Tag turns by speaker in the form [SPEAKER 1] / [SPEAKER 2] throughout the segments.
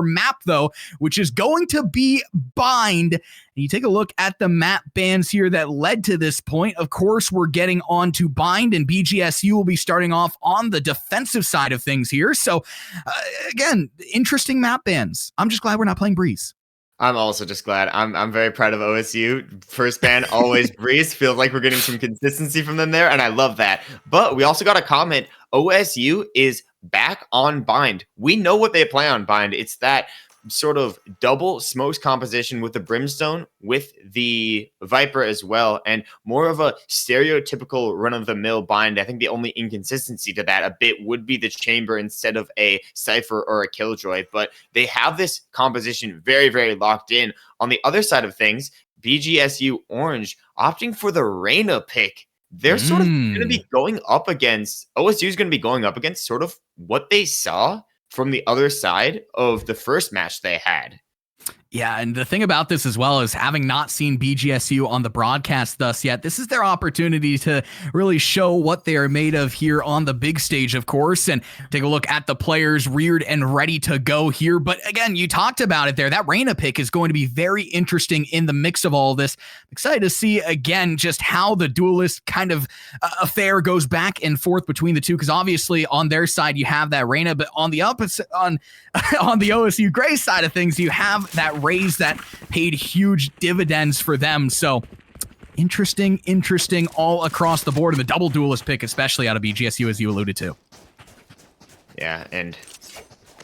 [SPEAKER 1] map, though, which is going to be Bind. And you take a look at the map bans here that led to this point. Of course, we're getting on to Bind, and BGSU will be starting off on the defensive side of things here. So, again, interesting map bans. I'm just glad we're not playing Breeze.
[SPEAKER 2] I'm also just glad. I'm very proud of OSU. First ban, always Breeze. Feels like we're getting some consistency from them there, and I love that. But we also got a comment. OSU is back on Bind. We know what they play on Bind. It's that sort of double smokes composition with the Brimstone, with the Viper as well, and more of a stereotypical run-of-the-mill Bind. I think the only inconsistency to that a bit would be the Chamber instead of a Cypher or a Killjoy, but they have this composition very, very locked in. On the other side of things, BGSU Orange opting for the Reyna pick. They're sort of going to be going up against, OSU is going to be going up against sort of what they saw from the other side of the first match they had.
[SPEAKER 1] Yeah, and the thing about this as well is having not seen BGSU on the broadcast thus yet, this is their opportunity to really show what they are made of here on the big stage, of course, and take a look at the players reared and ready to go here. But again, you talked about it there. That Reyna pick is going to be very interesting in the mix of all of this. I'm excited to see, again, just how the duelist kind of affair goes back and forth between the two, because obviously on their side, you have that Reyna, but on the opposite, on the OSU Gray side of things, you have that raise that paid huge dividends for them. So interesting all across the board, and the double duelist pick, especially out of BGSU, as you alluded to.
[SPEAKER 2] Yeah, and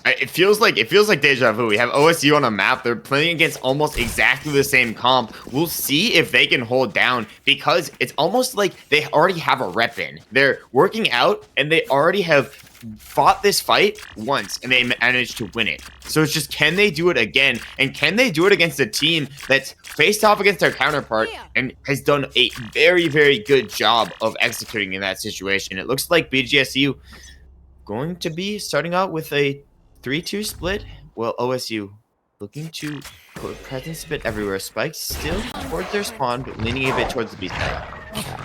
[SPEAKER 2] it feels like deja vu. We have OSU on a map. They're playing against almost exactly the same comp. We'll see if they can hold down, because it's almost like they already have a rep in. They're working out, and they already have fought this fight once, and they managed to win it. So it's just, can they do it again? And can they do it against a team that's faced off against their counterpart and has done a very, very good job of executing in that situation? It looks like BGSU going to be starting out with a 3-2 split. Well, OSU looking to put presence a bit everywhere. Spikes still towards their spawn, but leaning a bit towards the B side.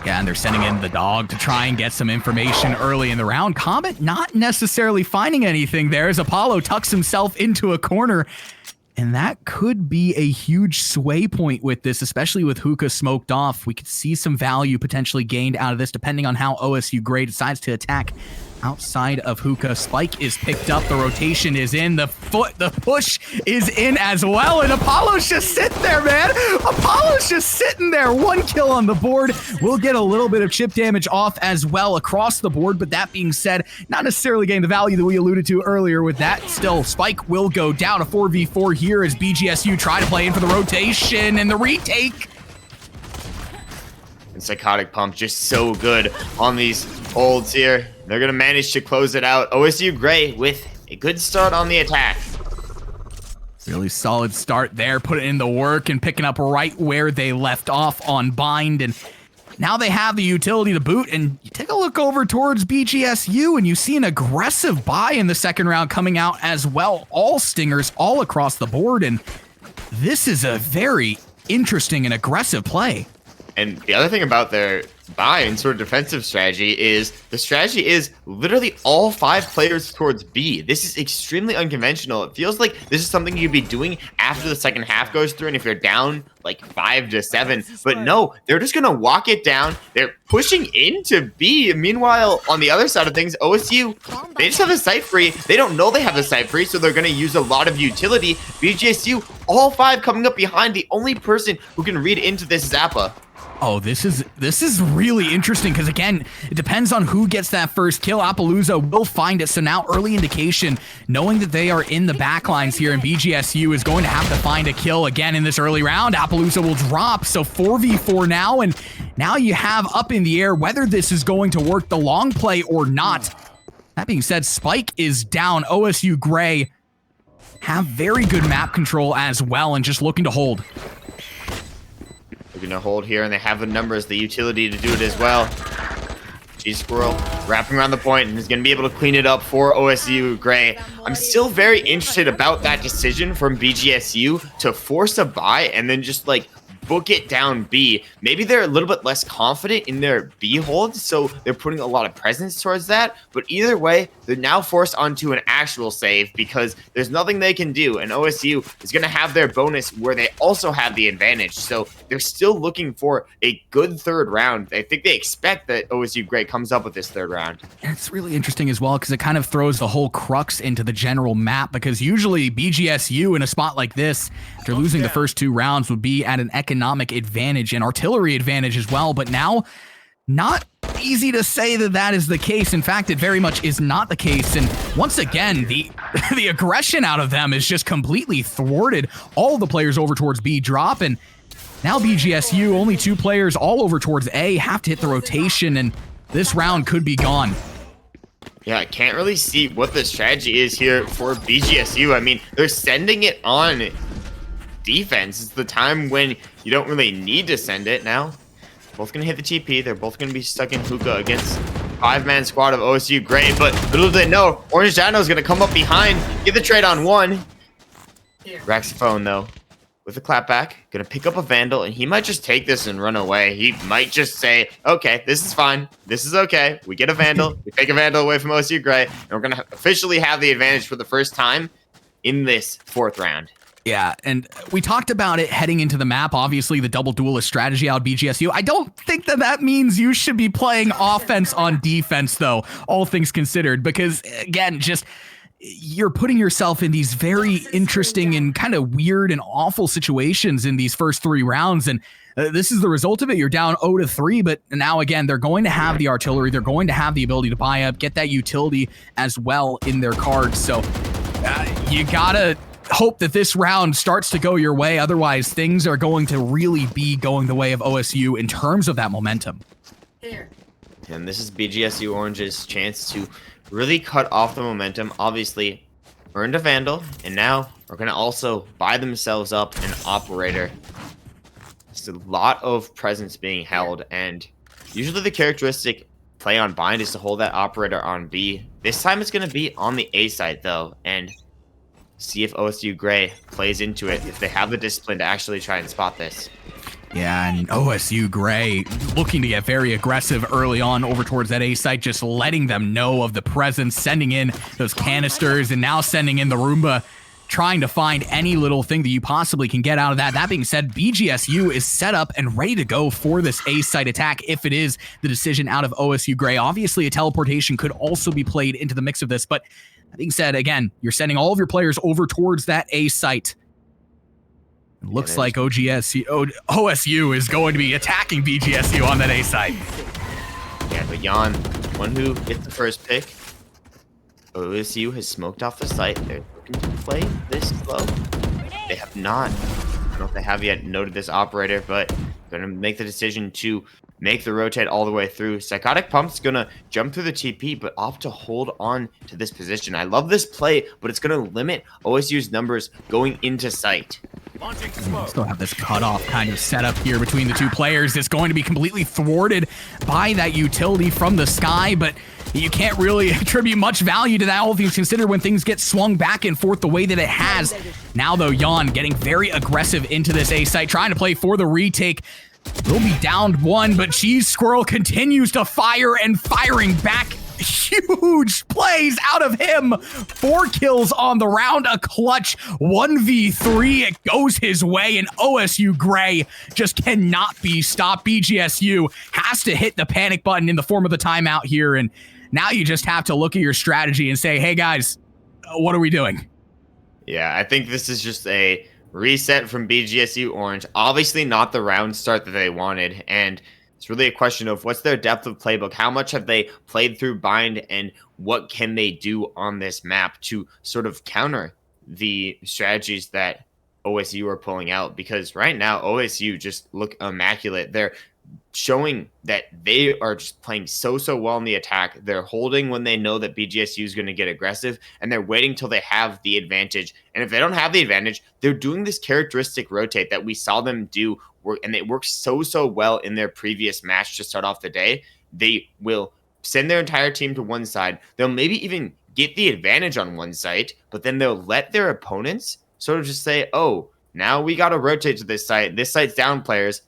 [SPEAKER 1] Yeah, and they're sending in the dog to try and get some information early in the round. Comet not necessarily finding anything there as Apollo tucks himself into a corner. And that could be a huge sway point with this, especially with Hookah smoked off. We could see some value potentially gained out of this, depending on how OSU Gray decides to attack outside of Hookah. Spike is picked up. The rotation is in. The push is in as well. And Apollo's just sitting there, man. Apollo's just sitting there. 1 kill on the board. We'll get a little bit of chip damage off as well across the board. But that being said, not necessarily getting the value that we alluded to earlier with that. Still, Spike will go down. A 4v4 here as BGSU try to play in for the rotation and the retake.
[SPEAKER 2] And Psychotic Pump just so good on these holds here. They're going to manage to close it out. OSU Gray with a good start on the attack.
[SPEAKER 1] Really solid start there, putting in the work and picking up right where they left off on Bind. And now they have the utility to boot. And you take a look over towards BGSU and you see an aggressive buy in the second round coming out as well. All stingers all across the board. And this is a very interesting and aggressive play.
[SPEAKER 2] And the other thing about their buy and sort of defensive strategy is the strategy is literally all 5 players towards B. This is extremely unconventional. It feels like this is something you'd be doing after the second half goes through and if you're down like 5-7. But no, they're just going to walk it down. They're pushing into B. Meanwhile, on the other side of things, OSU, they just have the site free. They don't know they have the site free, so they're going to use a lot of utility. BGSU, all 5 coming up behind. The only person who can read into this is Zappa.
[SPEAKER 1] Oh, this is really interesting because, again, it depends on who gets that first kill. Appaloosa will find it. So now early indication, knowing that they are in the backlines here, and BGSU is going to have to find a kill again in this early round. Appaloosa will drop. So 4v4 now, and now you have up in the air whether this is going to work the long play or not. That being said, Spike is down. OSU Gray have very good map control as well and just looking to hold.
[SPEAKER 2] They're going to hold here, and they have the numbers, the utility to do it as well. G-Squirrel wrapping around the point and is going to be able to clean it up for OSU Gray. I'm still very interested about that decision from BGSU to force a buy and then just like book it down B. Maybe they're a little bit less confident in their B hold, so they're putting a lot of presence towards that. But either way, they're now forced onto an actual save because there's nothing they can do, and OSU is going to have their bonus where they also have the advantage. So they're still looking for a good third round. I think they expect that OSU Gray comes up with this third round.
[SPEAKER 1] And it's really interesting as well because it kind of throws the whole crux into the general map, because usually BGSU in a spot like this, after losing the first 2 rounds, would be at an economic advantage and artillery advantage as well. But now, not easy to say that that is the case. In fact, it very much is not the case. And once again, the aggression out of them is just completely thwarted. All the players over towards B drop, and now BGSU, only 2 players all over towards A, have to hit the rotation, and this round could be gone.
[SPEAKER 2] Yeah, I can't really see what the strategy is here for BGSU. I mean, they're sending it on defense. It's the time when you don't really need to send it now. Both going to hit the TP. They're both going to be stuck in hookah against 5-man squad of OSU Gray. But little did they know, Orange Dino is going to come up behind, get the trade on 1. Raxiphone, though, with a clapback, going to pick up a Vandal, and he might just take this and run away. He might just say, okay, this is fine. This is okay. We get a Vandal. We take a Vandal away from OSU Gray, and we're going to officially have the advantage for the first time in this 4th round.
[SPEAKER 1] Yeah, and we talked about it heading into the map. Obviously, the double duelist strategy out BGSU. I don't think that means you should be playing offense on defense, though, all things considered, because, again, just you're putting yourself in these very interesting and kind of weird and awful situations in these first 3 rounds, and this is the result of it. You're down 0-3, but now, again, they're going to have the artillery. They're going to have the ability to buy up, get that utility as well in their cards, so you gotta hope that this round starts to go your way. Otherwise, things are going to really be going the way of OSU in terms of that momentum.
[SPEAKER 2] And this is BGSU Orange's chance to really cut off the momentum. Obviously, earned a Vandal, and now are going to also buy themselves up an Operator. It's a lot of presence being held, and usually the characteristic play on Bind is to hold that Operator on B. This time it's going to be on the A side, though, and see if OSU Gray plays into it, if they have the discipline to actually try and spot this.
[SPEAKER 1] Yeah, and OSU Gray looking to get very aggressive early on over towards that A site, just letting them know of the presence, sending in those canisters, and now sending in the Roomba, trying to find any little thing that you possibly can get out of that. That being said, BGSU is set up and ready to go for this A site attack if it is the decision out of OSU Gray. Obviously, a teleportation could also be played into the mix of this, but that being said, again, you're sending all of your players over towards that A site. It looks like OSU is going to be attacking BGSU on that A site.
[SPEAKER 2] Yeah, but Jan, one who gets the first pick. OSU has smoked off the site. They're looking to play this slow. They have not. I don't know if they have yet noted this Operator, but they're going to make the decision to make the rotate all the way through. Psychotic Pump's going to jump through the TP, but opt to hold on to this position. I love this play, but it's going to limit OSU's numbers going into sight.
[SPEAKER 1] Still have this cutoff kind of setup here between the 2 players. It's going to be completely thwarted by that utility from the sky, but you can't really attribute much value to that, all things considered, when things get swung back and forth the way that it has. Now, though, Jan getting very aggressive into this A site, trying to play for the retake. Will be downed 1, but Cheese Squirrel continues to fire and firing back. Huge plays out of him. 4 kills on the round, a clutch 1v3. It goes his way, and OSU Gray just cannot be stopped. BGSU has to hit the panic button in the form of the timeout here, and now you just have to look at your strategy and say, hey guys, what are we doing?
[SPEAKER 2] Yeah, I think this is just a reset from BGSU Orange. Obviously not the round start that they wanted, and it's really a question of what's their depth of playbook, how much have they played through Bind, and what can they do on this map to sort of counter the strategies that OSU are pulling out, because right now OSU just look immaculate. They're showing that they are just playing so well in the attack. They're holding when they know that BGSU is going to get aggressive, and they're waiting till they have the advantage. And if they don't have the advantage, they're doing this characteristic rotate that we saw them do, and it worked so well in their previous match to start off the day. They will send their entire team to one side. They'll maybe even get the advantage on one side, but then they'll let their opponents sort of just say, oh, Now we got to rotate to this site. This site's down players.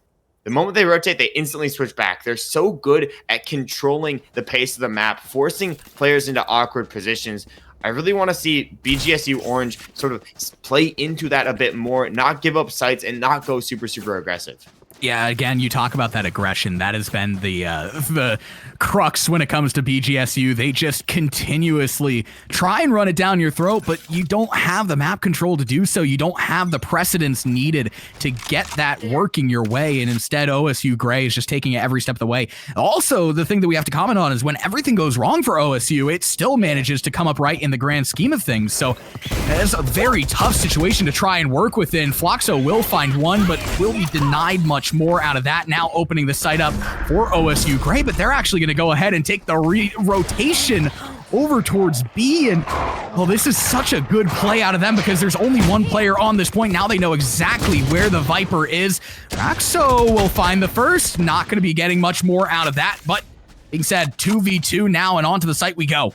[SPEAKER 2] The moment they rotate, they instantly switch back. They're so good at controlling the pace of the map, forcing players into awkward positions. I really want to see BGSU Orange sort of play into that a bit more, not give up sites, and not go super, super aggressive.
[SPEAKER 1] Yeah, again, you talk about that aggression. That has been the crux when it comes to BGSU. They just continuously try and run it down your throat, but you don't have the map control to do so. You don't have the precedence needed to get that working your way, and instead OSU Gray is just taking it every step of the way. Also, the thing that we have to comment on is when everything goes wrong for OSU, it still manages to come up right in the grand scheme of things. So it's a very tough situation to try and work within. Floxo will find one, but will be denied much more out of that. Now opening the site up for OSU Gray, but they're actually going to go ahead and take the rotation over towards B. And well, this is such a good play out of them because there's only one player on this point. Now they know exactly where the Viper is. Raxo will find the first. Not going to be getting much more out of that, but being said, 2v2 now, and onto the site we go.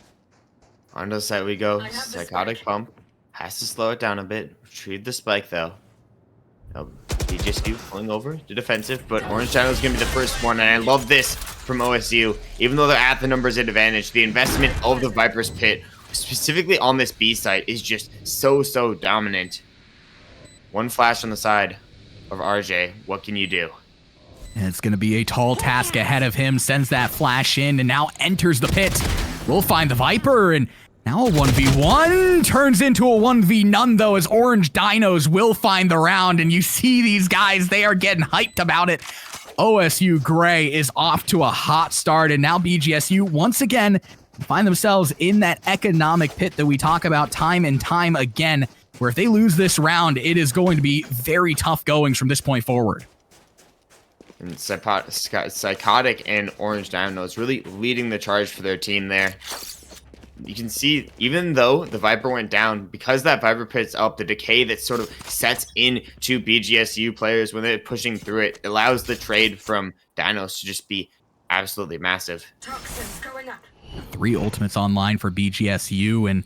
[SPEAKER 2] Onto the site we go. Psychotic pump. Has to slow it down a bit. Retrieve the spike though. BGSU pulling over to defensive, but Orange Dino is going to be the first one, and I love this from OSU. Even though they're at the numbers advantage, the investment of the Viper's Pit, specifically on this B site, is just so dominant. One flash on the side of RJ. What can you do?
[SPEAKER 1] And it's going to be a tall task ahead of him. Sends that flash in and now enters the pit. We'll find the Viper, and now a 1v1 turns into a 1v none, though, as Orange Dinos will find the round. And you see these guys, they are getting hyped about it. OSU Gray is off to a hot start, and now BGSU once again find themselves in that economic pit that we talk about time and time again, where if they lose this round, it is going to be very tough goings from this point forward.
[SPEAKER 2] And Psychotic and Orange Dinos really leading the charge for their team there. You can see, even though the Viper went down, because that Viper pit's up, the decay that sort of sets into BGSU players when they're pushing through it allows the trade from Dinos to just be absolutely massive.
[SPEAKER 3] Toxins going up.
[SPEAKER 1] 3 ultimates online for BGSU, and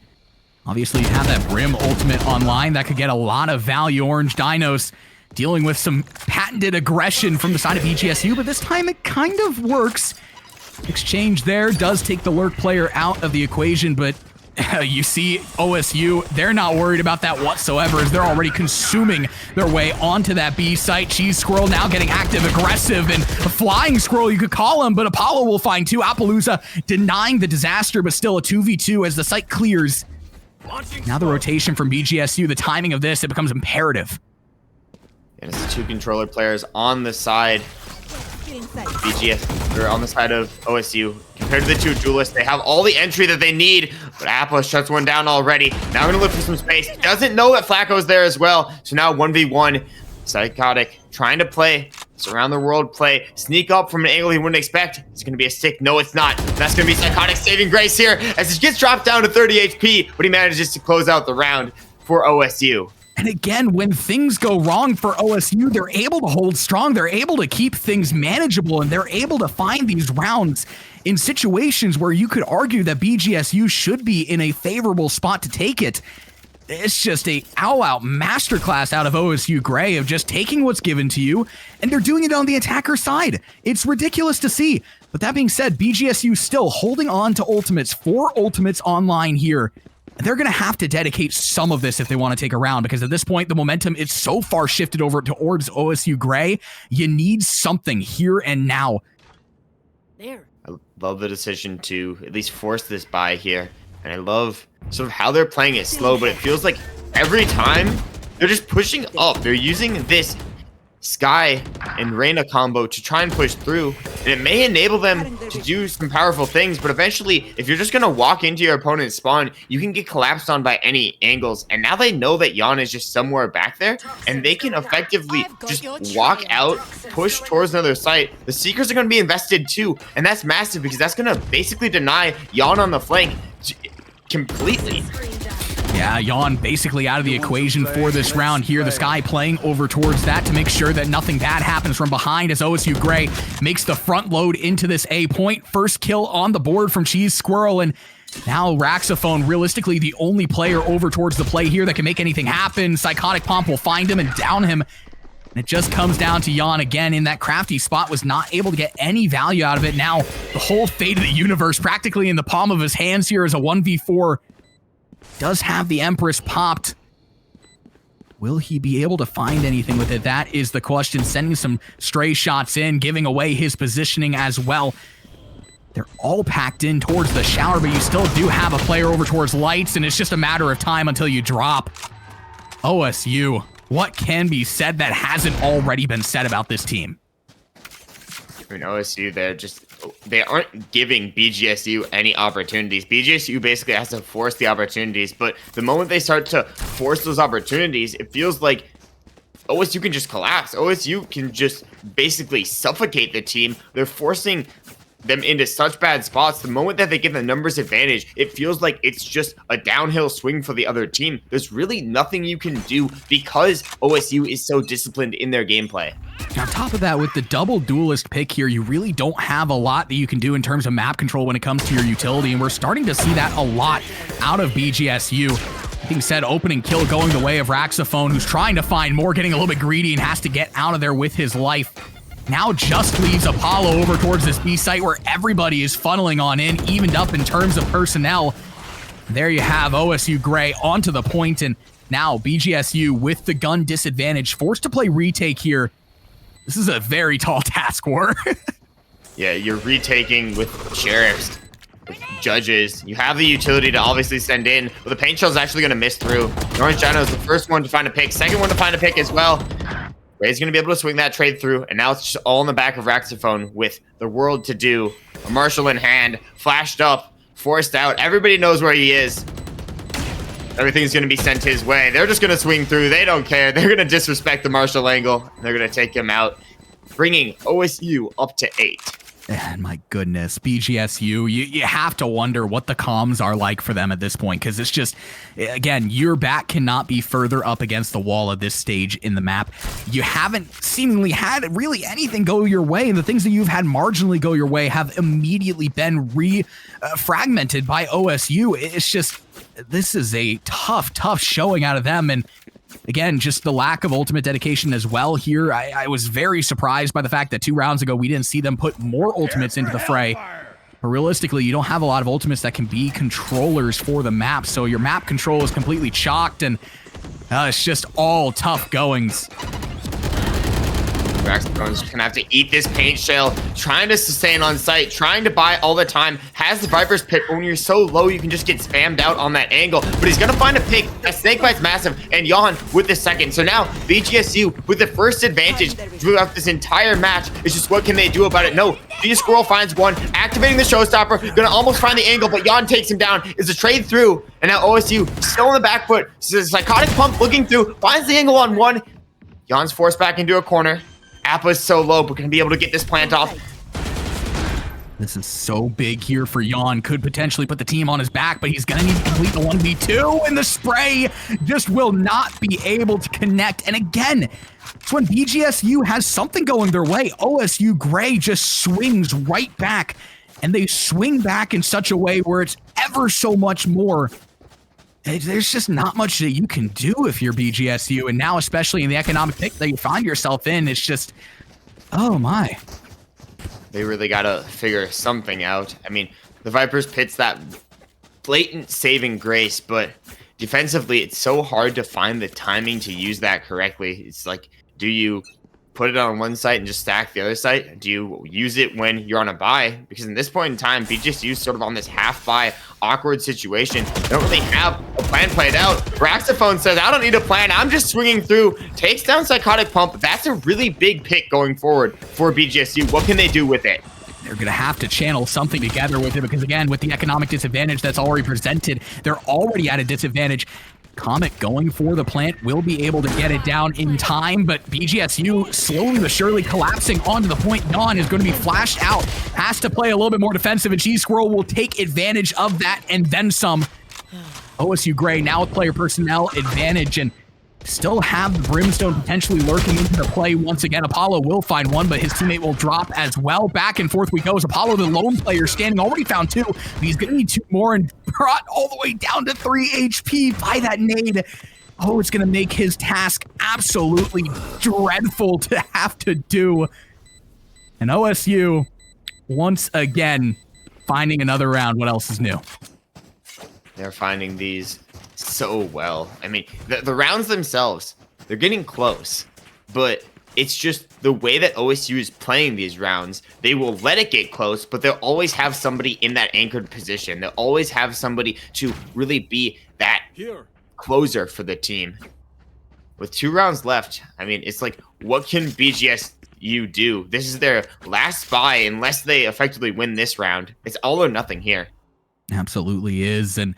[SPEAKER 1] obviously you have that Brim ultimate online that could get a lot of value. Orange Dinos dealing with some patented aggression from the side of BGSU, but this time it kind of works. Exchange there does take the lurk player out of the equation, but you see OSU, they're not worried about that whatsoever, as they're already consuming their way onto that B site. Cheese Squirrel now getting active, aggressive, and a flying squirrel you could call him, but Apollo will find 2. Appaloosa denying the disaster, but still a 2v2 as the site clears. Now the rotation from BGSU, the timing of this, it becomes imperative.
[SPEAKER 2] And it's the 2 controller players on the side. BGS, or on the side of OSU. Compared to the 2 duelists, they have all the entry that they need, but Apple shuts one down already. Now gonna look for some space. Doesn't know that Flacco's there as well. So now 1v1. Psychotic trying to play, surround the world play, sneak up from an angle he wouldn't expect. It's gonna be a stick. No, it's not. That's gonna be Psychotic saving grace here as he gets dropped down to 30 HP, but he manages to close out the round for OSU.
[SPEAKER 1] And again, when things go wrong for OSU, they're able to hold strong. They're able to keep things manageable, and they're able to find these rounds in situations where you could argue that BGSU should be in a favorable spot to take it. It's just a all-out masterclass out of OSU Gray of just taking what's given to you, and they're doing it on the attacker side. It's ridiculous to see. But that being said, BGSU still holding on to ultimates, 4 ultimates online here. They're going to have to dedicate some of this if they want to take a round, because at this point, the momentum is so far shifted over towards OSU Gray. You need something here and now.
[SPEAKER 3] There.
[SPEAKER 2] I love the decision to at least force this buy here. And I love sort of how they're playing it slow, but it feels like every time they're just pushing up. They're using this Sky and Reyna combo to try and push through, and it may enable them to do some powerful things, but eventually, if you're just going to walk into your opponent's spawn, you can get collapsed on by any angles. And now they know that Yon is just somewhere back there, and they can effectively just walk out, push towards another site. The Seekers are going to be invested too, and that's massive because that's going to basically deny Yon on the flank completely.
[SPEAKER 1] Yeah, Yon basically out of the equation for this round here. The Sky playing over towards that to make sure that nothing bad happens from behind as OSU Gray makes the front load into this A point. First kill on the board from Cheese Squirrel, and Now Raxophone, realistically the only player over towards the play here that can make anything happen. Psychotic Pomp will find him and down him. And it just comes down to Jan again in that crafty spot, was not able to get any value out of it. Now the whole fate of the universe practically in the palm of his hands here as a 1v4. Does have the Empress popped. Will he be able to find anything with it? That is the question. Sending some stray shots in, giving away his positioning as well. They're all packed in towards the shower, but you still do have a player over towards lights, and it's just a matter of time until you drop. OSU, what can be said that hasn't already been said about this team?
[SPEAKER 2] I mean, OSU, they aren't giving BGSU any opportunities. BGSU basically has to force the opportunities, but the moment they start to force those opportunities, it feels like OSU can just collapse. OSU can just basically suffocate the team. They're forcing them into such bad spots. The moment that they get the numbers advantage, it feels like it's just a downhill swing for the other team. There's really nothing you can do because OSU is so disciplined in their gameplay.
[SPEAKER 1] On top of that, with the double duelist pick here, you really don't have a lot that you can do in terms of map control when it comes to your utility, and we're starting to see that a lot out of BGSU. Being said, opening kill going the way of Raxophone, who's trying to find more, getting a little bit greedy and has to get out of there with his life. Now just leaves Apollo over towards this B site where everybody is funneling on in, evened up in terms of personnel. There you have OSU Gray onto the point, and now BGSU with the gun disadvantage, forced to play retake here. This is a very tall task, War.
[SPEAKER 2] Yeah, you're retaking with sheriffs, with judges. You have the utility to obviously send in, but the paint shell is actually going to miss through. Orange Dino is the first one to find a pick, second one to find a pick as well. Ray's going to be able to swing that trade through, and now it's just all in the back of Raxophone with the world to do. A Marshall in hand, flashed up, forced out. Everybody knows where he is. Everything's going to be sent his way. They're just going to swing through. They don't care. They're going to disrespect the Marshall angle. They're going to take him out, bringing OSU up to 8.
[SPEAKER 1] And my goodness, BGSU, you have to wonder what the comms are like for them at this point, because it's just, again, your back cannot be further up against the wall at this stage in the map. You haven't seemingly had really anything go your way, and the things that you've had marginally go your way have immediately been fragmented by OSU. It's just, this is a tough showing out of them, and again, just the lack of ultimate dedication as well here. I was very surprised by the fact that 2 rounds ago, we didn't see them put more ultimates into the fray. But realistically, you don't have a lot of ultimates that can be controllers for the map. So your map control is completely chalked, and it's just all tough goings.
[SPEAKER 2] Raxophone's gonna have to eat this paint shell, trying to sustain on site, trying to buy all the time, has the Viper's pit, but when you're so low, you can just get spammed out on that angle. But he's gonna find a pick. That snake bite's massive, and Jan with the second. So now BGSU with the first advantage throughout this entire match. It's just what can they do about it? No, G-Squirrel finds one, activating the showstopper, gonna almost find the angle, but Jan takes him down. Is a trade through, and now OSU still on the back foot. So Psychotic Pump looking through, finds the angle on one. Jan's forced back into a corner. Appa's so low, but gonna be able to get this plant off.
[SPEAKER 1] This is so big here for Jan. Could potentially put the team on his back, but he's gonna need to complete the 1v2, and the spray just will not be able to connect. And again, it's when BGSU has something going their way. OSU Gray just swings right back, and they swing back in such a way where it's ever so much more. There's just not much that you can do if you're BGSU, and now especially in the economic pick that you find yourself in, it's just, oh my.
[SPEAKER 2] They really gotta figure something out. I mean, the Vipers pit's that blatant saving grace, but defensively, it's so hard to find the timing to use that correctly. It's like, do you put it on one site and just stack the other site? Do you use it when you're on a buy? Because in this point in time, BGSU is sort of on this half buy awkward situation. They don't really have a plan played out. Raxophone says, I don't need a plan. I'm just swinging through. Takes down Psychotic Pump. That's a really big pick going forward for BGSU. What can they do with it?
[SPEAKER 1] They're going to have to channel something together with it, because again, with the economic disadvantage that's already presented, they're already at a disadvantage. Comet going for the plant, will be able to get it down in time, but BGSU slowly but surely collapsing onto the point. Jan is going to be flashed out, has to play a little bit more defensive, and G-Squirrel will take advantage of that and then some. OSU Gray now with player personnel advantage, and Still have the Brimstone potentially lurking into the play once again. Apollo will find one, but his teammate will drop as well. Back and forth we go. Apollo, the lone player standing, already found 2, but he's going to need 2 more and brought all the way down to 3 HP by that nade. Oh, it's going to make his task absolutely dreadful to have to do. And OSU, once again, finding another round. What else is new?
[SPEAKER 2] They're finding these so well. I mean, the rounds themselves, they're getting close, but it's just the way that OSU is playing these rounds. They will let it get close, but they'll always have somebody in that anchored position. They'll always have somebody to really be that closer for the team. With 2 rounds left, I mean, it's like, what can BGSU do? This is their last buy unless they effectively win this round. It's all or nothing here.
[SPEAKER 1] Absolutely is. And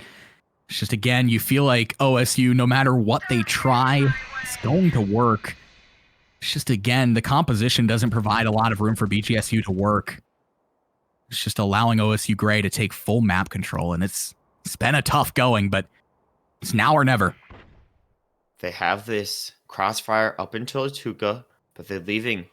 [SPEAKER 1] it's just, again, you feel like OSU, no matter what they try, it's going to work. It's just, again, the composition doesn't provide a lot of room for BGSU to work. It's just allowing OSU Gray to take full map control, and it's been a tough going, but it's now or never.
[SPEAKER 2] They have this crossfire up until it's Hookah, but they're leaving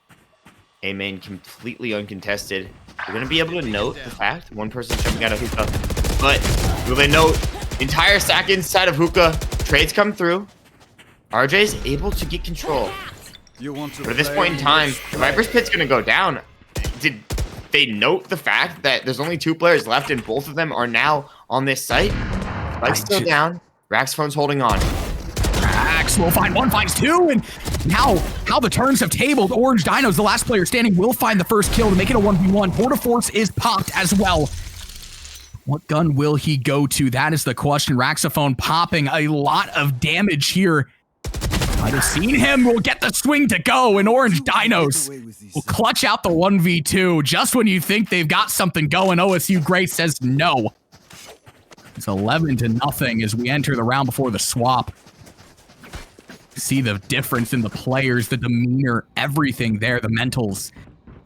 [SPEAKER 2] A main completely uncontested. They're going to be able to note the fact one person jumping out of Hookah, but will they note entire stack inside of Hookah? Trades come through. RJ's able to get control. But at this point in time, the Viper's Pit's going to go down. Did they note the fact that there's only 2 players left and both of them are now on this site? Spike's still down. Raxphone's holding on.
[SPEAKER 1] Rax will find 1, finds 2, and now how the turns have tabled. Orange Dino's the last player standing, will find the first kill to make it a 1v1. Portaforce is popped as well. What gun will he go to? That is the question. Raxophone popping a lot of damage here. Might have seen him. We'll get the swing to go, and Orange Dinos will clutch out the 1v2. Just when you think they've got something going, OSU Gray says no. It's 11-0 as we enter the round before the swap. See the difference in the players, the demeanor, everything there, the mentals.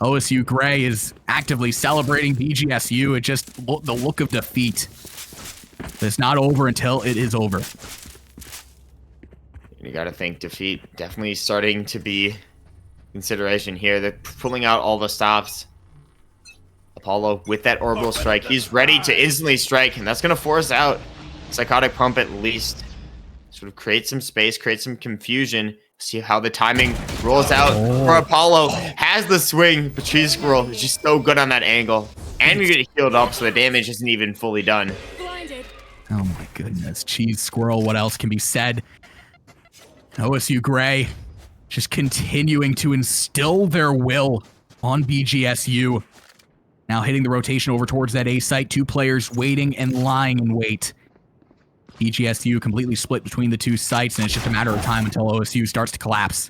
[SPEAKER 1] OSU Gray is actively celebrating BGSU. It just the look of defeat. It's not over until it is over.
[SPEAKER 2] You got to think defeat definitely starting to be consideration here. They're pulling out all the stops. Apollo with that orbital strike. He's ready to instantly strike, and that's going to force out Psychotic Pump at least. Sort of create some space, create some confusion. See how the timing rolls out for Apollo. Has the swing, but Cheese Squirrel is just so good on that angle. And we get healed up, so the damage isn't even fully done.
[SPEAKER 3] Blinded.
[SPEAKER 1] Oh my goodness. Cheese Squirrel, what else can be said? OSU Gray just continuing to instill their will on BGSU. Now hitting the rotation over towards that A site. 2 players waiting and lying in wait. BGSU completely split between the 2 sites, and it's just a matter of time until OSU starts to collapse.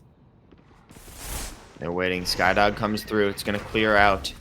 [SPEAKER 2] They're waiting. Skydog comes through. It's going to clear out.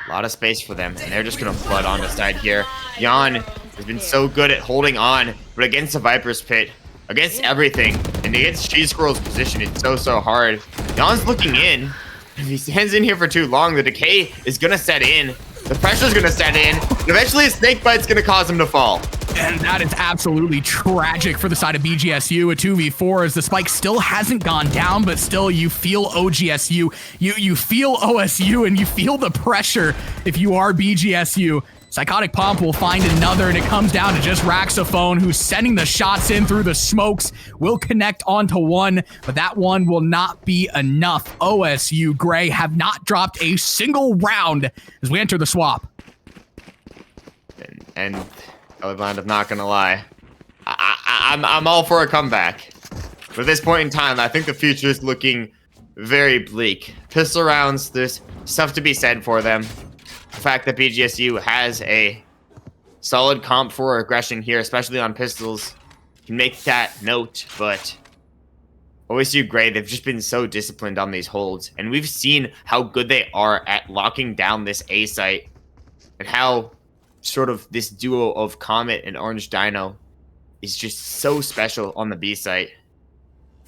[SPEAKER 2] A lot of space for them, and they're just going to flood on the side here. Jan has been so good at holding on, but against the Viper's Pit, against everything, and against Cheese Squirrel's position, it's so hard. Jan's looking in. If he stands in here for too long, the decay is going to set in. The pressure's going to set in. And eventually, a snake bite's going to cause him to fall.
[SPEAKER 1] And that is absolutely tragic for the side of BGSU. A 2v4 as the spike still hasn't gone down, but still you feel OGSU. You feel OSU, and you feel the pressure if you are BGSU. Psychotic Pump will find another, and it comes down to just Raxophone, who's sending the shots in through the smokes. Will connect onto one, but that one will not be enough. OSU Gray have not dropped a single round as we enter the swap.
[SPEAKER 2] And Colorblind, I'm not gonna lie, I'm all for a comeback. But at this point in time, I think the future is looking very bleak. Pistol rounds, there's stuff to be said for them. The fact that BGSU has a solid comp for aggression here, especially on pistols, can make that note, but OSU Gray, they've just been so disciplined on these holds, and we've seen how good they are at locking down this A site, and how sort of this duo of Comet and Orange Dino is just so special on the B site.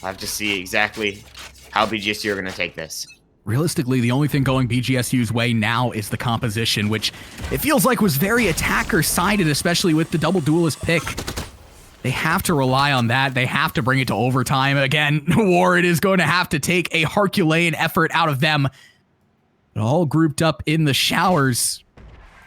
[SPEAKER 2] I'll have to see exactly how BGSU are going to take this.
[SPEAKER 1] Realistically, the only thing going BGSU's way now is the composition, which it feels like was very attacker-sided, especially with the double duelist pick. They have to rely on that. They have to bring it to overtime. Again, Warren is going to have to take a Herculean effort out of them. All grouped up in the showers.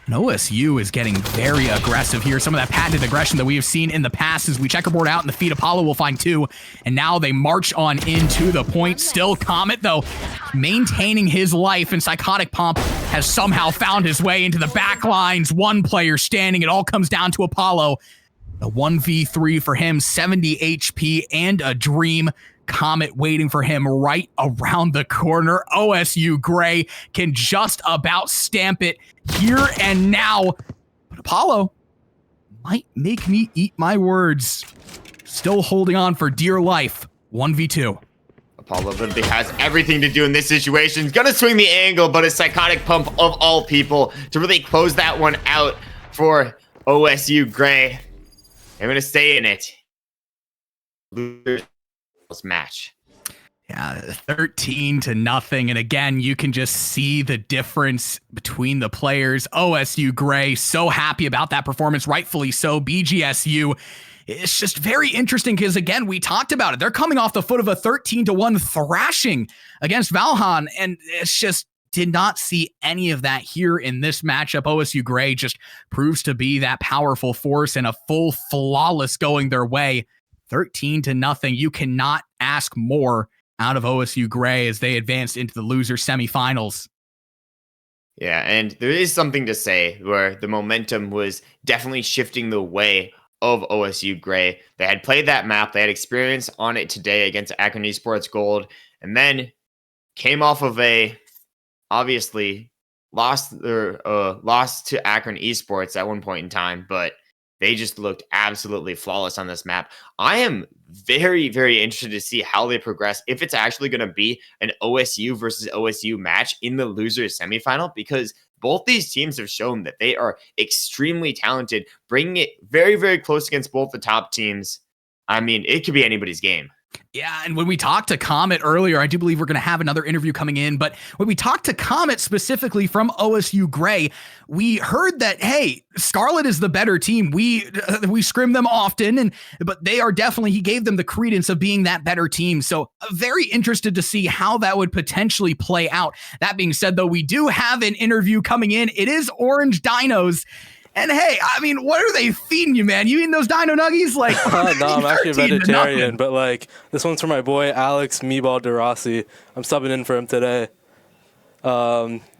[SPEAKER 1] And OSU is getting very aggressive here. Some of that patented aggression that we have seen in the past as we checkerboard out in the feed. Apollo will find 2. And now they march on into the point. Still Comet, though, maintaining his life. And Psychotic Pump has somehow found his way into the back lines. 1 player standing. It all comes down to Apollo. A 1v3 for him, 70 HP and a dream. Comet waiting for him right around the corner. OSU Gray can just about stamp it here and now. But Apollo might make me eat my words. Still holding on for dear life. 1v2.
[SPEAKER 2] Apollo literally has everything to do in this situation. He's gonna swing the angle, but a Psychotic Pump of all people to really close that one out for OSU Gray. I'm gonna stay in it. Losers match.
[SPEAKER 1] Yeah, 13-0. And again, you can just see the difference between the players. OSU Gray, so happy about that performance, rightfully so. BGSU, it's just very interesting because, again, we talked about it. They're coming off the foot of a 13-1 thrashing against Valhan, and it's just did not see any of that here in this matchup. OSU Gray just proves to be that powerful force and a full flawless going their way. 13-0. You cannot ask more out of OSU Gray as they advanced into the loser semifinals.
[SPEAKER 2] Yeah, and there is something to say where the momentum was definitely shifting the way of OSU Gray. They had played that map, they had experience on it today against Akron Esports Gold, and then came off of a obviously lost to Akron Esports at one point in time, but they just looked absolutely flawless on this map. I am very, very interested to see how they progress, if it's actually going to be an OSU versus OSU match in the losers semifinal, because both these teams have shown that they are extremely talented, bringing it very, very close against both the top teams. I mean, it could be anybody's game.
[SPEAKER 1] Yeah, and when we talked to Comet earlier, I do believe we're going to have another interview coming in, but when we talked to Comet specifically from OSU Gray, we heard that, hey, Scarlet is the better team. We scrim them often, but they are definitely, he gave them the credence of being that better team. So very interested to see how that would potentially play out. That being said, though, we do have an interview coming in. It is Orange Dinos. And hey, I mean, what are they feeding you, man? You eating those dino nuggies? Like,
[SPEAKER 4] no, I'm actually a vegetarian, but like, this one's for my boy Alex Meeball DeRossi. I'm subbing in for him today.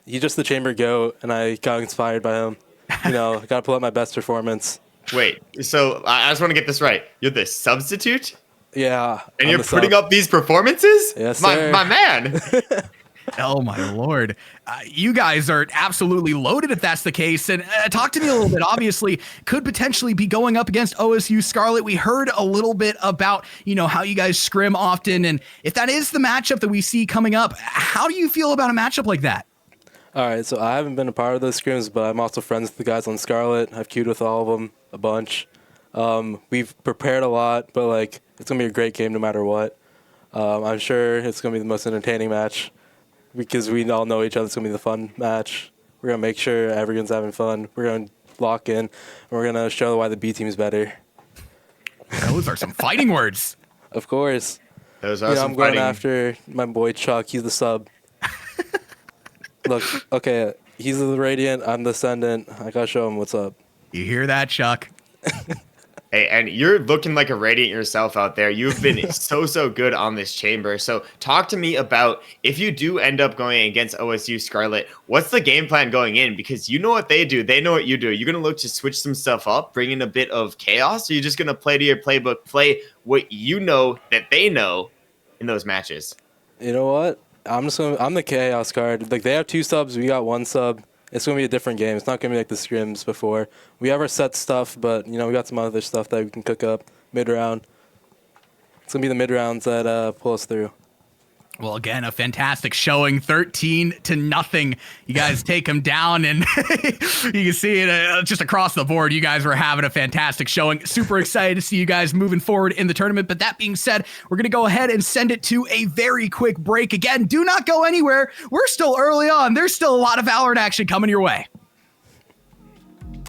[SPEAKER 4] He's just the chamber goat, and I got inspired by him. You know, I gotta pull out my best performance.
[SPEAKER 2] Wait, so I just want to get this right. You're the substitute?
[SPEAKER 4] Yeah.
[SPEAKER 2] And you're putting up these performances?
[SPEAKER 4] Yes, sir.
[SPEAKER 2] My man.
[SPEAKER 1] Oh my Lord. You guys are absolutely loaded if that's the case. And talk to me a little bit. Obviously, could potentially be going up against OSU Scarlet. We heard a little bit about, you know, how you guys scrim often. And if that is the matchup that we see coming up, how do you feel about a matchup like that?
[SPEAKER 4] All right, so I haven't been a part of those scrims, but I'm also friends with the guys on Scarlet. I've queued with all of them a bunch. We've prepared a lot, but like, it's going to be a great game no matter what. I'm sure it's going to be the most entertaining match, because we all know each other. It's going to be the fun match. We're going to make sure everyone's having fun. We're going to lock in, and we're going to show why the B team is better.
[SPEAKER 1] Those are some fighting words.
[SPEAKER 4] Of course.
[SPEAKER 2] Those are some
[SPEAKER 4] I'm going
[SPEAKER 2] fighting.
[SPEAKER 4] after my boy Chuck. He's the sub. Look, okay, he's the Radiant. I'm the Ascendant. I got to show him what's up.
[SPEAKER 1] You hear that, Chuck?
[SPEAKER 2] Hey, and you're looking like a Radiant yourself out there. You've been so good on this chamber. So talk to me about, if you do end up going against OSU Scarlet, what's the game plan going in? Because you know what they do. They know what you do. You're going to look to switch some stuff up, bring in a bit of chaos, or you're just going to play to your playbook, play what you know that they know in those matches?
[SPEAKER 4] You know what? I'm the chaos card. Like, they have 2 subs. We got 1 sub. It's going to be a different game. It's not going to be like the scrims before. We have our set stuff, but, you know, we got some other stuff that we can cook up mid-round. It's going to be the mid-rounds that pull us through.
[SPEAKER 1] Well, again, a fantastic showing, 13-0. You guys take them down, and you can see it just across the board. You guys were having a fantastic showing. Super excited to see you guys moving forward in the tournament. But that being said, we're going to go ahead and send it to a very quick break. Again, do not go anywhere. We're still early on. There's still a lot of Valorant action coming your way.